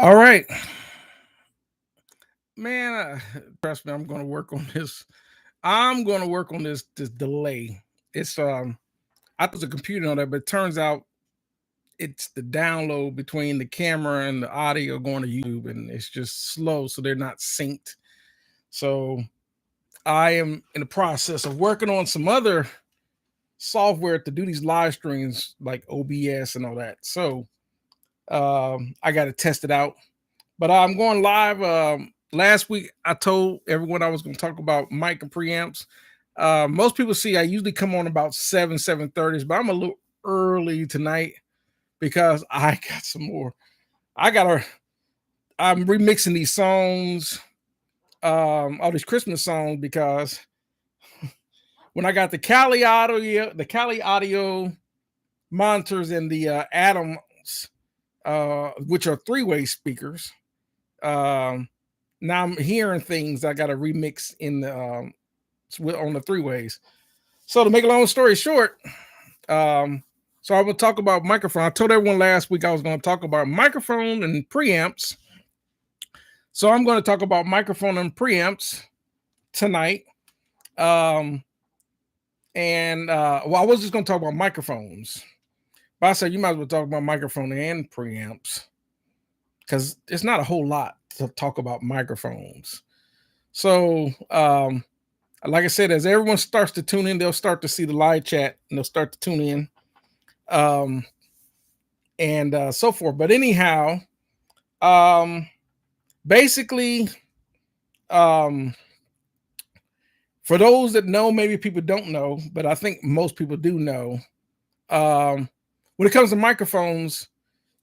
All right, man. Trust me, I'm going to work on this. I'm going to work on this delay. It's I thought it was a computer on there, but it turns out it's the download between the camera and the audio going to YouTube, and it's just slow, so they're not synced. So I am in the process of working on some other software to do these live streams like OBS and all that. So I got to test it out. But I'm going live. Last week, I told everyone I was going to talk about mic and preamps. Most people see I usually come on about 7:30, but I'm a little early tonight because I got some more. I got to. I'm remixing these songs, all these Christmas songs, because when I got the Cali Audio monitors and the Adams, which are three-way speakers. Now I'm hearing things I got to remix in the on the three ways. So to make a long story short, so I will talk about microphone. I told everyone last week I was going to talk about microphone and preamps. So I'm going to talk about microphone and preamps tonight. Well, I was just going to talk about microphones, but I said you might as well talk about microphone and preamps because it's not a whole lot to talk about microphones. So, like I said, as everyone starts to tune in, they'll start to see the live chat and they'll start to tune in, and so forth. But anyhow, basically, for those that know, maybe people don't know, but I think most people do know. When it comes to microphones,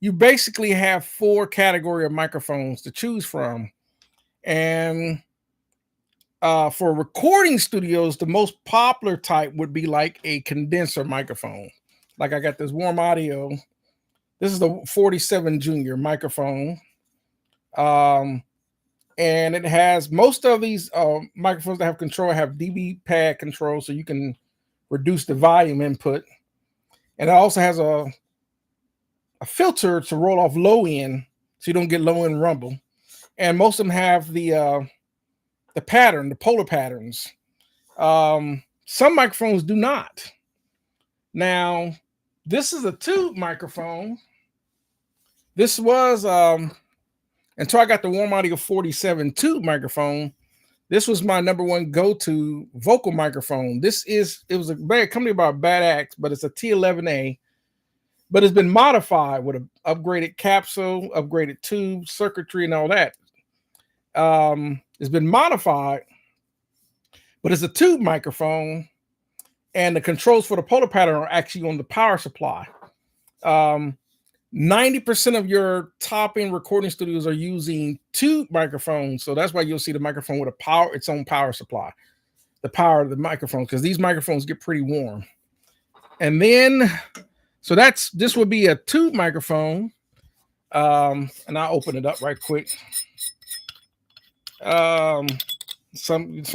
you basically have four category of microphones to choose from, and for recording studios, the most popular type would be like a condenser microphone. Like I got this Warm Audio. This is the 47 Junior microphone. And it has most of these microphones that have control have dB pad control, so you can reduce the volume input. And it also has a filter to roll off low end, so you don't get low end rumble. And most of them have the pattern, the polar patterns. Some microphones do not. Now, this is a tube microphone. This was until I got the Warm Audio 47 tube microphone. This was my number one go-to vocal microphone. It was a bad company about Bad Axe, but it's a T11A. But it's been modified with an upgraded capsule, upgraded tube, circuitry, and all that. It's been modified, but it's a tube microphone, and the controls for the polar pattern are actually on the power supply. 90% of your top-end recording studios are using tube microphones, so that's why you'll see the microphone with its own power supply, the power of the microphone, because these microphones get pretty warm. And then, so this would be a tube microphone, and I'll open it up right quick. Some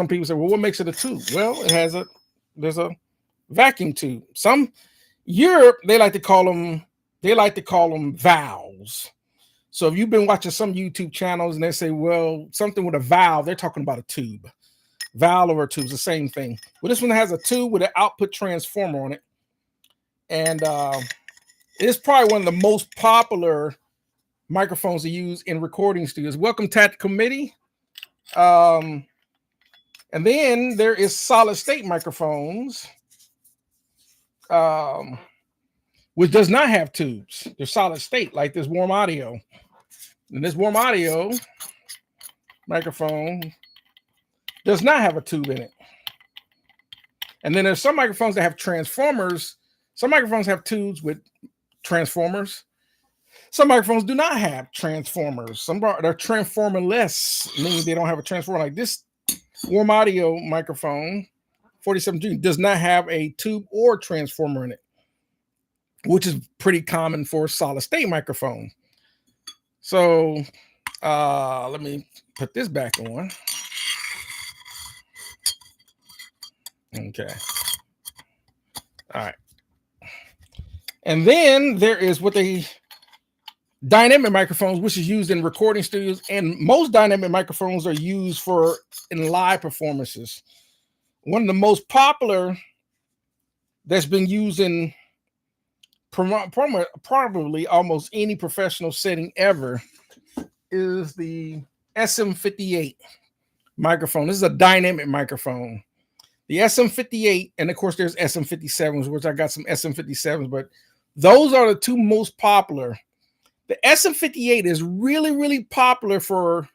people say, well, what makes it a tube? Well, there's a vacuum tube. Some Europe, they like to call them valves. So if you've been watching some YouTube channels and they say, well, something with a valve, they're talking about a tube. Valve over a tube is the same thing. Well, this one has a tube with an output transformer on it. And it's probably one of the most popular microphones to use in recording studios. Welcome, Tactical Committee. And then there is solid state microphones, which does not have tubes. They're solid state, like this Warm Audio. And this Warm Audio microphone does not have a tube in it. And then there's some microphones that have transformers. Some microphones have tubes with transformers. Some microphones do not have transformers. They're transformer-less, meaning they don't have a transformer. Like this Warm Audio microphone, 47G, does not have a tube or transformer in it, which is pretty common for solid state microphone. So let me put this back on. Okay. All right. And then there is what they dynamic microphones, which is used in recording studios, and most dynamic microphones are used for in live performances. One of the most popular that's been used in probably almost any professional setting ever is the SM58 microphone. This is a dynamic microphone. The SM58, and of course there's SM57s, which I got some SM57s, but those are the two most popular. The SM58 is really popular for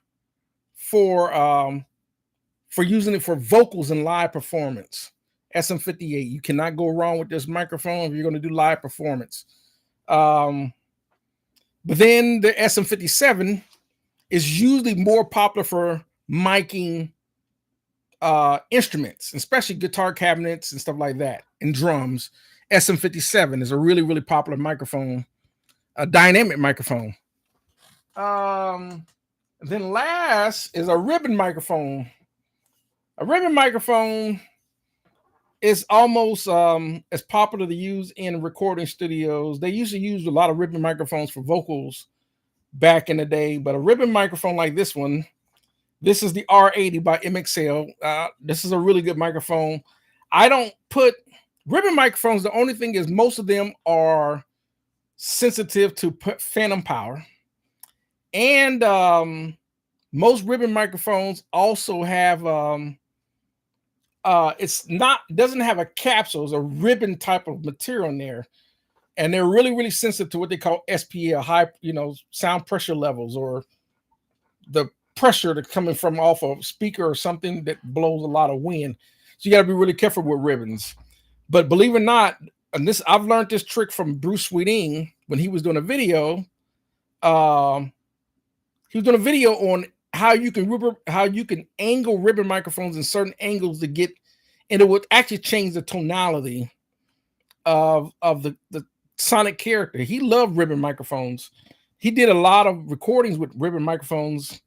using it for vocals and live performance. SM58, you cannot go wrong with this microphone if you're going to do live performance. But then the SM57 is usually more popular for miking instruments, especially guitar cabinets and stuff like that, and drums. SM57 is a really popular microphone, a dynamic microphone. Then last is a ribbon microphone. A ribbon microphone is almost as popular to use in recording studios. They used to use a lot of ribbon microphones for vocals back in the day, but a ribbon microphone like this one, this is the R80 by MXL. This is a really good microphone. I don't put ribbon microphones. The only thing is most of them are sensitive to phantom power. And most ribbon microphones also have doesn't have a capsule, it's a ribbon type of material in there. And they're really sensitive to what they call SPL, high, sound pressure levels, or the pressure that's coming from off a speaker or something that blows a lot of wind. So you got to be really careful with ribbons. But believe it or not, and this I've learned this trick from Bruce Sweeting when he was doing a video. He was doing a video on how you can angle ribbon microphones in certain angles to get, and it would actually change the tonality of the sonic character. He loved ribbon microphones. He did a lot of recordings with ribbon microphones,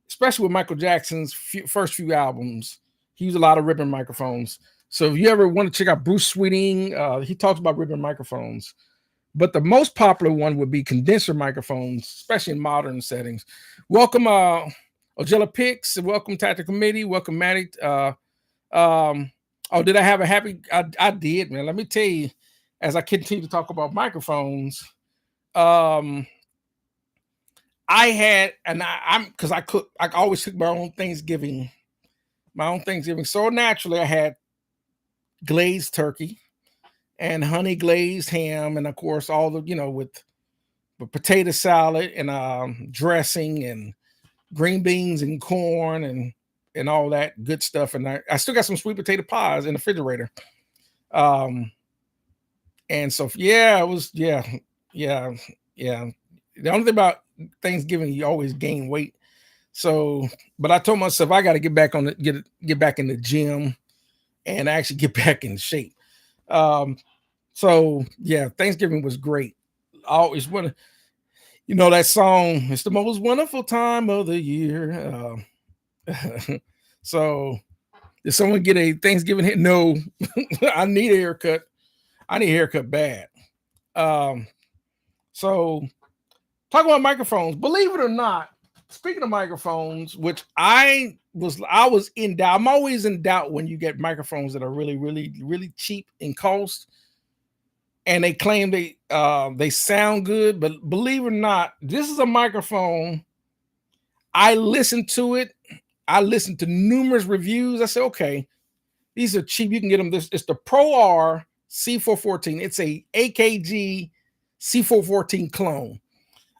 especially with Michael Jackson's first few albums. He used a lot of ribbon microphones. So if you ever want to check out Bruce Sweeting, he talks about ribbon microphones. But the most popular one would be condenser microphones, especially in modern settings. Welcome, Ojella Pix. Welcome, Tactical Committee. Welcome, Maddie. Did I have a happy? I did, man. Let me tell you, as I continue to talk about microphones, I had, and because I always cook my own Thanksgiving. So naturally, I had glazed turkey and honey glazed ham, and of course all the with potato salad and dressing and green beans and corn and all that good stuff. And I still got some sweet potato pies in the refrigerator. And so it was yeah. The only thing about Thanksgiving, you always gain weight. So, but I told myself I got to get back get back in the gym and actually get back in shape. So yeah, Thanksgiving was great. I always want to, that song, it's the most wonderful time of the year. So did someone get a Thanksgiving hit? No. I need a haircut. I need a haircut bad. So talking about microphones, believe it or not, speaking of microphones, which I was in doubt. I'm always in doubt when you get microphones that are really cheap in cost, and they claim they sound good. But believe it or not, this is a microphone. I listened to it. I listened to numerous reviews. I said, okay, these are cheap. You can get them. It's the Pro R C414. It's a AKG C414 clone.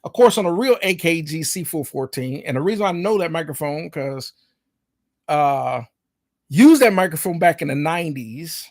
Of course, on a real AKG C414. And the reason I know that microphone, because used that microphone back in the 90s.